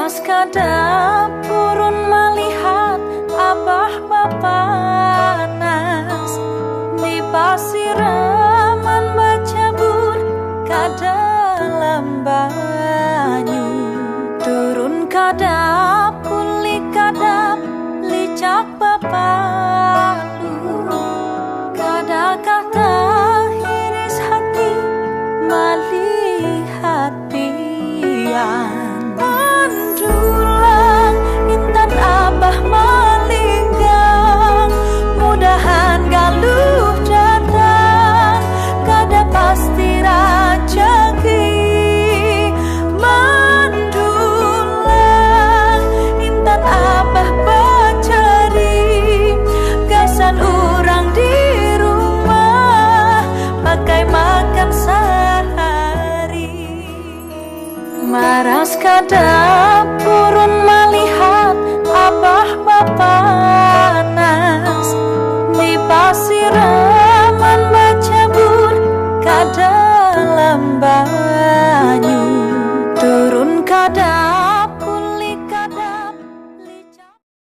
Maras ka dapurun melihat abah bapanas di pasiraman bacabur ka dalam banyu. Turun ka dapur likadap licak bapalu kada kata hiris hati melihat pian. Mandulang intan abah malinggang mudahan galuh datang kada pasti rajaki. Mandulang intan abah bacari gasan urang di rumah pakai makan sehari. Maras ka dapurun